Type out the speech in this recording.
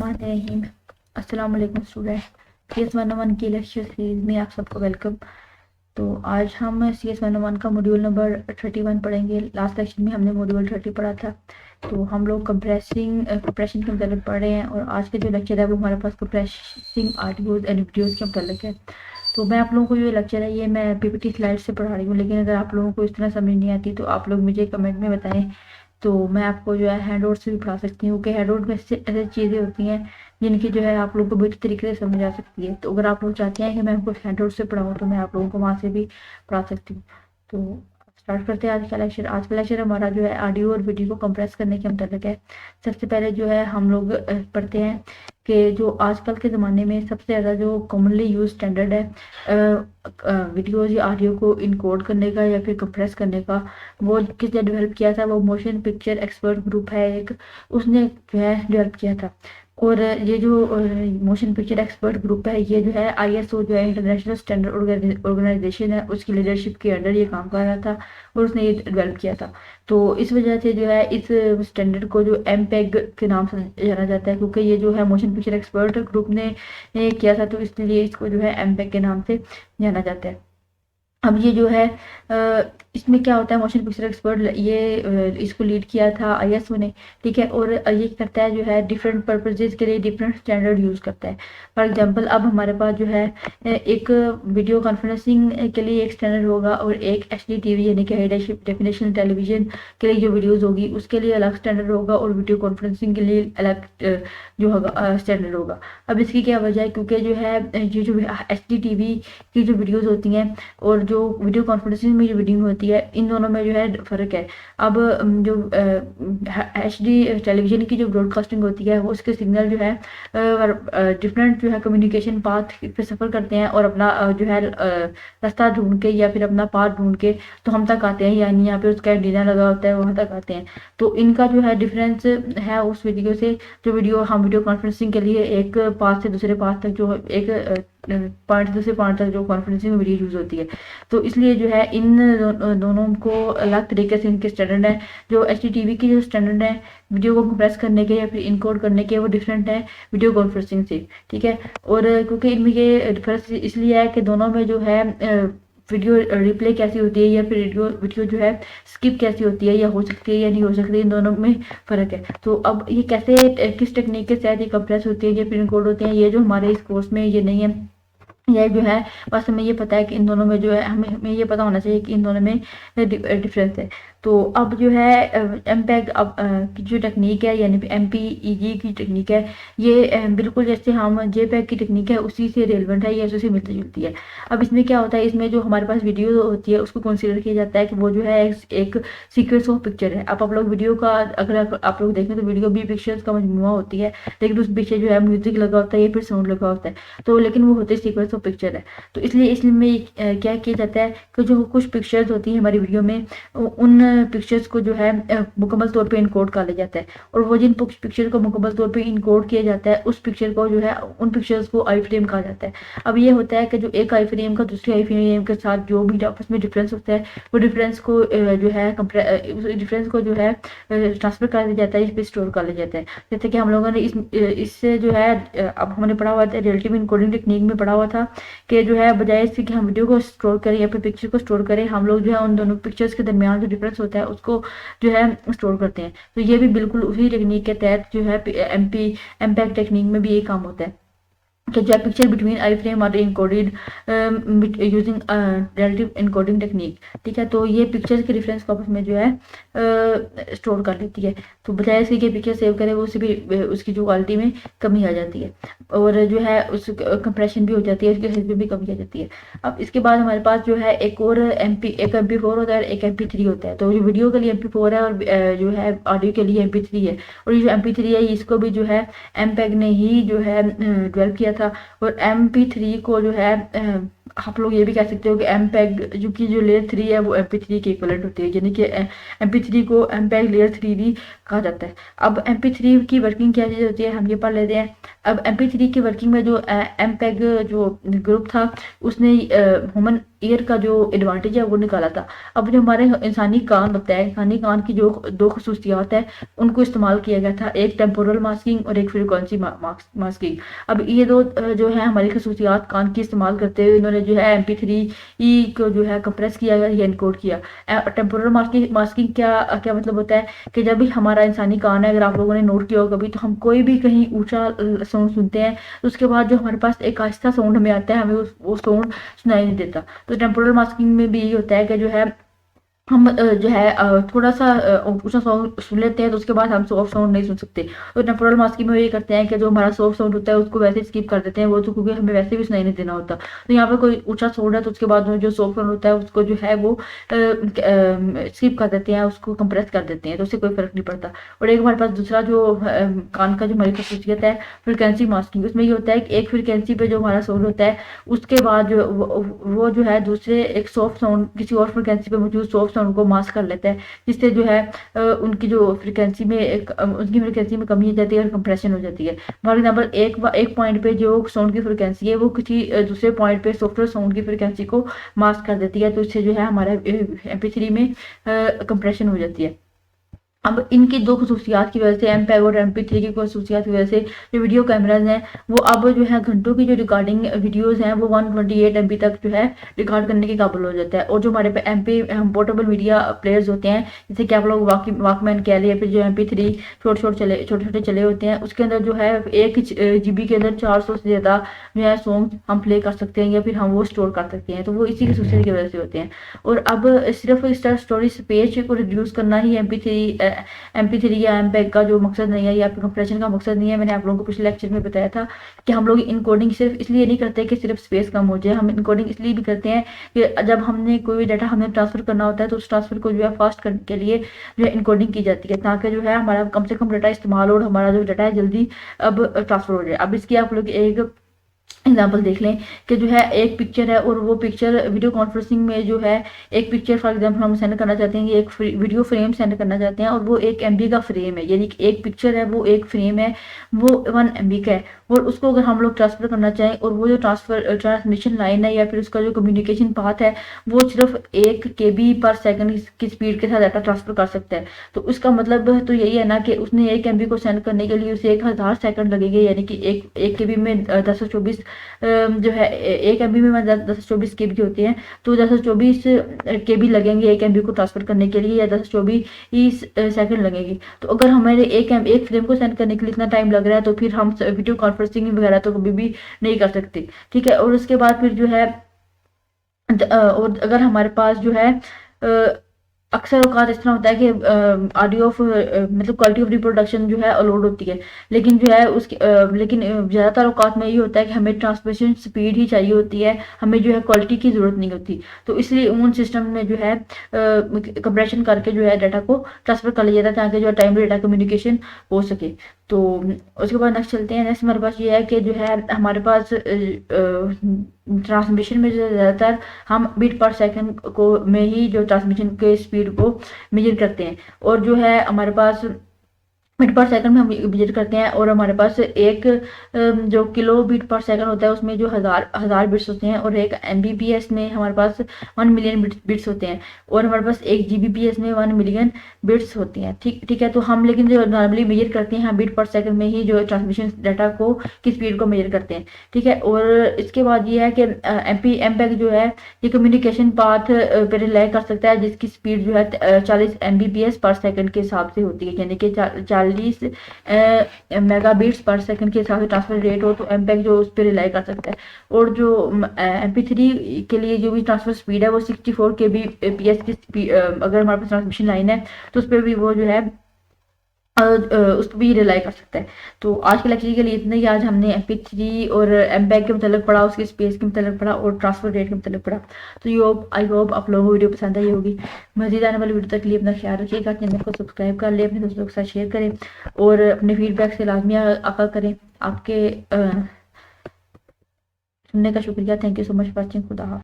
बिस्मिल्लाहिर्रहमानिर्रहीम। अस्सलाम वालेकुम स्टूडेंट। CS101 की लेक्चर सीरीज में आप सबको वेलकम। तो आज हम CS101 का मॉड्यूल नंबर 31 पढ़ेंगे। लास्ट लेक्चर में हमने मॉड्यूल 30 पढ़ा था। तो हम लोग कंप्रेशन के मतलब पढ़ रहे हैं और आज का जो लेक्चर है वो हमारे पास कंप्रेसिंग ऑडियोज एंड वीडियोज़ के मतलब है। तो मैं आप लोगों को जो लेक्चर है ये मैं PPT स्लाइड से पढ़ा रही हूँ, लेकिन अगर आप लोगों को इस तरह समझ नहीं आती तो आप लोग मुझे कमेंट में बताएं, तो मैं आपको जो है हैंड आउट से भी पढ़ा सकती हूँ कि हैंड आउट में ऐसे चीज़ें होती हैं जिनकी जो है आप लोग को बेहतर तरीके से समझ आ सकती है। तो अगर आप लोग चाहते हैं कि मैं आपको हैंड आउट से पढ़ाऊँ तो मैं आप लोगों को वहाँ से भी पढ़ा सकती हूँ। तो स्टार्ट करते हैं आज का लेक्चर। आज का लेक्चर हमारा जो है ऑडियो और वीडियो को कंप्रेस करने के मतलब है। सबसे पहले जो है हम लोग पढ़ते हैं कि जो आजकल के ज़माने में सबसे ज़्यादा जो कॉमनली यूज स्टैंडर्ड है वीडियोज़ या ऑडियो को इनकोड करने का या फिर कंप्रेस करने का, वो किसने डेवलप किया था? वो मोशन पिक्चर एक्सपर्ट ग्रुप है एक, उसने जो है डेवलप किया था। और ये जो मोशन पिक्चर एक्सपर्ट ग्रुप है ये जो है ISO जो है इंटरनेशनल स्टैंडर्ड ऑर्गेनाइजेशन है, उसकी लीडरशिप के अंडर ये काम कर रहा था और उसने ये डेवलप किया था। तो इस वजह से जो है इस स्टैंडर्ड को जो MPEG के नाम से जाना जाता है, क्योंकि ये जो है मोशन पिक्चर एक्सपर्ट ग्रुप ने किया था, तो इसलिए इसको जो है MPEG के नाम से जाना जाता है। अब ये जो है इसमें क्या होता है, मोशन पिक्चर एक्सपर्ट ये इसको लीड किया था ISO ने, ठीक है। और ये करता है जो है डिफरेंट पर्पजेज के लिए डिफरेंट स्टैंडर्ड यूज़ करता है। फॉर एग्जांपल अब हमारे पास जो है एक वीडियो कॉन्फ्रेंसिंग के लिए एक स्टैंडर्ड होगा और एक HD TV यानी कि हाई डेफिनेशन टेलीविजन के लिए जो वीडियोज़ होगी उसके लिए अलग स्टैंडर्ड होगा और वीडियो कॉन्फ्रेंसिंग के लिए अलग जो होगा स्टैंडर्ड होगा। अब इसकी क्या वजह है? क्योंकि जो है ये जो HD TV की जो वीडियोज़ होती हैं और जो वीडियो कॉन्फ्रेंसिंग में जो वीडियो होती है, इन दोनों में जो है फ़र्क है। अब जो HD टेलीविज़न की जो ब्रॉडकास्टिंग होती है वो उसके सिग्नल जो है डिफरेंट जो है कम्युनिकेशन पाथ पे सफ़र करते हैं और अपना जो है रास्ता ढूंढ के या फिर अपना पाथ ढूंढ के तो हम तक आते हैं, यानी यहाँ पे उसका एंटीना लगा होता है वहाँ तक आते हैं। तो इनका जो है डिफरेंस है उस वीडियो से, जो वीडियो हम वीडियो कॉन्फ्रेंसिंग के लिए एक पाथ से दूसरे पाथ तक जो एक पॉइंट दूसरे पॉइंट तक जो कॉन्फ्रेंसिंग में वीडियो यूज़ होती है, तो इसलिए जो है इन दोनों को अलग तरीके से इनके स्टैंडर्ड है। जो HD TV की जो स्टैंडर्ड है वीडियो को कंप्रेस करने के या फिर इनकोड करने के, वो डिफरेंट है वीडियो कॉन्फ्रेंसिंग से, ठीक है। और क्योंकि इनमें ये डिफरेंस इसलिए है कि दोनों में जो है वीडियो रिप्ले कैसी होती है या फिर वीडियो जो है स्किप कैसी होती है या हो सकती है या नहीं हो सकती, इन दोनों में फ़र्क है। तो अब ये कैसे किस टेक्निक के साथ ये कंप्रेस होती है या फिर इनकोड होते हैं, ये जो हमारे इस कोर्स में ये नहीं है। यह जो है बस हमें ये पता है कि इन दोनों में जो है हमें ये पता होना चाहिए कि इन दोनों में डिफरेंस है। तो अब जो है MPEG अब की जो टेक्निक है यानी MPEG की टेक्निक है, ये बिल्कुल जैसे हम JPEG की टेक्निक है उसी से रेलिवेंट है, ये उससे मिलती जुलती है। अब इसमें क्या होता है, इसमें जो हमारे पास वीडियो होती है उसको कंसिडर किया जाता है कि वो जो है एक सीक्वेंस ऑफ पिक्चर है। अब आप लोग वीडियो का अगर आप लोग देखें तो वीडियो भी पिक्चर्स का मजमूआ होती है, लेकिन उस पीछे जो है म्यूजिक लगा होता है या फिर साउंड लगा होता है, तो लेकिन वो होते सीक्वेंस ऑफ पिक्चर है। तो इसलिए इसमें क्या किया जाता है कि जो कुछ पिक्चर्स होती हैं हमारी वीडियो में, उन पिक्चर्स को जो है मुकम्मल तौर पे इनकोड कर लिया जाता है। और वो जिन पिक्चर को मुकम्मल तौर पे इनकोड किया जाता है उस पिक्चर को जो है उन पिक्चर्स को आई फ्रेम कहा जाता है। अब ये होता है कि जो एक आई फ्रेम का दूसरे आई फ्रेम के साथ जो भी आपस में डिफरेंस होता है वो डिफरेंस को जो है डिफरेंस को जो है ट्रांसफर कर दिया जाता है, इस पर स्टोर कर लिया जाता है। जैसे कि हम लोगों ने इससे जो है अब हमने पढ़ा हुआ था रिलेटिव इनकोडिंग टेक्निक में पढ़ा हुआ था कि जो है बजाय इसके कि हम वीडियो को स्टोर करें या फिर पिक्चर को स्टोर करें, हम लोग जो है उन दोनों पिक्चर्स के दरमियान जो डिफरेंस होता है उसको जो है स्टोर करते हैं। तो ये भी बिल्कुल उसी टेक्निक के तहत जो है MPEG टेक्निक में भी ये काम होता है कि जो है पिक्चर बिटवीन आई फ्रेम और encoded using relative encoding technique, ठीक है। तो ये पिक्चर्स के रेफरेंस को आपस में जो है स्टोर कर लेती है। तो बजाय इसके कि पिक्चर सेव करे वो उससे भी उसकी जो क्वालिटी में कमी आ जाती है और जो है उस कंप्रेशन भी हो जाती है, उसके साइज में भी कमी आ जाती है। अब इसके बाद हमारे पास जो है एक और एक MP4 होता है और एक MP3 होता है। तो जो वीडियो के लिए MP4 है और जो है ऑडियो के लिए MP3 है। और ये जो MP3 है इसको भी जो है MPEG ने ही जो है डेवलप किया था। और MP3 को जो है आप लोग ये भी कह सकते हो कि MPEG जो की जो लेयर 3 है वो MP3 के इक्वलेंट होती है, यानी कि MP3 को MPEG लेयर 3 भी कहा जाता है। अब MP3 की वर्किंग क्या चीज़ होती है हम ये पढ़ लेते हैं। अब MP3 की वर्किंग में जो MPEG जो ग्रुप था उसने ह्यूमन ईयर का जो एडवांटेज है वो निकाला था। अब जो हमारे इंसानी कान होता है, इंसानी कान की जो दो खसूसियात है उनको इस्तेमाल किया गया था, एक टेम्पोरल मास्किंग और एक फ्रीक्वेंसी मास्किंग। अब ये दो जो है हमारी खसूसियात कान की इस्तेमाल करते हुए इन्होंने जो है MP3 को जो है कंप्रेस किया या इनकोड किया। टेम्पोरल मास्किंग क्या क्या मतलब होता है कि जब भी हमारा इंसानी कान है, अगर आप लोगों ने नोट किया हो कभी, तो हम कोई भी कहीं ऊंचा साउंड सुनते हैं तो उसके बाद जो हमारे पास एक आहिस्ता साउंड हमें आता है, हमें वो साउंड सुनाई नहीं देता। तो टेम्पोरल मास्किंग में भी यही होता है कि जो है हम जो है थोड़ा सा ऊंचा साउंड सुन लेते हैं तो उसके बाद हम सॉफ्ट साउंड नहीं सुन सकते। तो टेम्पोरल मास्किंग में ये करते हैं कि जो हमारा सॉफ्ट साउंड होता है उसको वैसे स्किप कर देते हैं, वो तो क्योंकि हमें वैसे भी सुनाई नहीं देना होता। तो यहाँ पे कोई ऊंचा साउंड है तो उसके बाद में जो सॉफ्ट साउंड होता है उसको जो है वो स्किप कर देते हैं, उसको कंप्रेस कर देते हैं, तो उससे कोई फर्क नहीं पड़ता। और एक हमारे पास दूसरा जो कान का जो हमारी खसूसियत है फ्रिक्वेंसी मास्किंग, उसमें ये होता है कि एक फ्रिक्वेंसी पे जो हमारा साउंड होता है उसके बाद जो वो जो है दूसरे एक सॉफ्ट साउंड किसी और फ्रिक्वेंसी पे मौजूद सॉफ्ट साउंड को मास्क कर लेता है, जिससे जो है उनकी जो फ्रिक्वेंसी में उनकी फ्रिक्वेंसी में कमी हो जाती है और कंप्रेशन हो जाती है। फॉर एग्जाम्पल एक पॉइंट पे जो साउंड की फ्रिक्वेंसी है वो किसी दूसरे पॉइंट पे सॉफ्टवेयर साउंड की फ्रिक्वेंसी को मास्क कर देती है, तो इससे जो है हमारे MP3 में कंप्रेशन हो जाती है। अब इनकी दो खसूसियात की वजह से MPEG और MP3 की खसूसियात की वजह से जो वीडियो कैमराज हैं वो अब जो है घंटों की जो रिकॉर्डिंग वीडियोस हैं वो 128 MB तक जो है रिकॉर्ड करने के काबिल हो जाता है। और जो हमारे पे MP पोर्टेबल मीडिया प्लेयर्स होते हैं, जैसे कि आप लोग वॉकमैन कह लिए, फिर जो MP3 छोटे छोटे चले होते हैं, उसके अंदर जो है 1 GB के अंदर 400 से ज़्यादा जो है सॉन्ग हम प्ले कर सकते हैं या फिर हम वो स्टोर कर सकते हैं, तो वो इसी खसूसियत की वजह से होते हैं। और अब सिर्फ स्टोरेज स्पेस को रिड्यूस करना ही MP3 या MPEG का जो मकसद नहीं है या कंप्रेशन का मकसद नहीं है। मैंने आप लोगों को पिछले लेक्चर में बताया था कि हम लोग इनकोडिंग सिर्फ इसलिए नहीं करते कि सिर्फ स्पेस कम हो जाए, हम इनकोडिंग इसलिए भी करते हैं कि जब हमने कोई भी डाटा हमें ट्रांसफर करना होता है तो उस ट्रांसफर को जो है फास्ट करने के लिए जो है इनकोडिंग की जाती है, ताकि जो है हमारा कम से कम डाटा इस्तेमाल और हमारा जो डाटा है जल्दी अब ट्रांसफर हो जाए। अब इसकी आप लोग एक एग्जाम्पल देख लें कि जो है एक पिक्चर है और वो पिक्चर वीडियो कॉन्फ्रेंसिंग में जो है एक पिक्चर फॉर एग्जांपल हम सेंड करना चाहते हैं, एक वीडियो फ्रेम सेंड करना चाहते हैं और वो 1 MB का फ्रेम है, यानी कि एक पिक्चर है वो एक फ्रेम है वो 1 MB का है, और उसको अगर हम लोग ट्रांसफर करना चाहें और वो जो ट्रांसमिशन लाइन है या फिर उसका जो कम्युनिकेशन पाथ है वो सिर्फ 1 KB/सेकंड की स्पीड के साथ डाटा ट्रांसफर कर सकता है। तो उसका मतलब तो यही है ना कि उसने 1 MB को सेंड करने के लिए उसे 1000 सेकंड लगेंगे, यानी कि एक KB में 1024 जो है 1 MB में 1024 KB होते हैं, तो 1024 KB लगेंगे 1 MB को ट्रांसफर करने के लिए, या 1024 सेकंड लगेंगे। तो अगर हमारे एक फ्रेम को सेंड करने के लिए इतना टाइम लग रहा है तो फिर हम वीडियो कॉन्फ्रेंसिंग वगैरह तो कभी भी नहीं कर सकते, ठीक है। और उसके बाद फिर जो है और अगर हमारे पास जो है अक्सर औकात इस तरह होता है कि ऑडियो ऑफ मतलब क्वालिटी ऑफ रिप्रोडक्शन जो है अलॉड होती है, लेकिन जो है उसकी लेकिन ज़्यादातर औकात में ये होता है कि हमें ट्रांसमिशन स्पीड ही चाहिए होती है, हमें जो है क्वालिटी की ज़रूरत नहीं होती। तो इसलिए उन सिस्टम में जो है कंप्रेशन करके जो है डाटा को ट्रांसफ़र कर लिया जाता है ताकि जो है टाइमली डाटा कम्युनिकेशन हो सके। तो उसके बाद नेक्स्ट चलते हैं। नेक्स्ट हमारे पास ये है कि जो है हमारे पास ट्रांसमिशन में जो ज़्यादातर हम बीट पर सेकंड को में ही जो ट्रांसमिशन के स्पीड को मेजर करते हैं, और जो है हमारे पास बीट पर सेकंड में हम मेजर करते हैं, और हमारे पास एक जो किलो बीट पर सेकंड होता है उसमें जो हज़ार बिट्स होते हैं, और एक MBPS में हमारे पास 1 मिलियन बिट्स होते हैं, और हमारे पास एक GBPS में 1 मिलियन बिट्स होती हैं, ठीक है। तो हम लेकिन जो नॉर्मली मेजर करते हैं हम बीट पर सेकंड में ही जो ट्रांसमिशन डाटा को की स्पीड को मेजर करते हैं, ठीक है। और इसके बाद ये है कि MPEG जो है ये कम्युनिकेशन पाथ पे रिलाई कर सकता है, जिसकी स्पीड जो है 40 MBPS/सेकंड के हिसाब से होती है, यानी कि 40 मेगाबिट्स/सेकंड के हिसाब से ट्रांसफर रेट हो तो MPEG जो उस पर रिलाई कर सकता है। और जो MP3 के लिए जो भी ट्रांसफर स्पीड है वो 64 kbps की स्पीड, अगर हमारे पास ट्रांसमिशन लाइन है तो उस पर भी वो जो है उस पर भी रिलाई कर सकता है। तो आज के लेक्चर के लिए इतना ही। आज हमने MP3 और MPEG के मतलब पढ़ा, उसकी स्पेस के मतलब पढ़ा और ट्रांसफर रेट के मतलब पढ़ा। तो आई होप आप लोगों को वीडियो पसंद आई होगी। मजीद आने वाली वीडियो तक के लिए अपना ख्याल रखिएगा, चैनल को सब्सक्राइब कर ले, अपने दोस्तों के साथ शेयर करें और अपने फीडबैक से लाजमी आका करें। आपके सुनने का शुक्रिया। Thank you so much for watching. खुदा हाफिज़।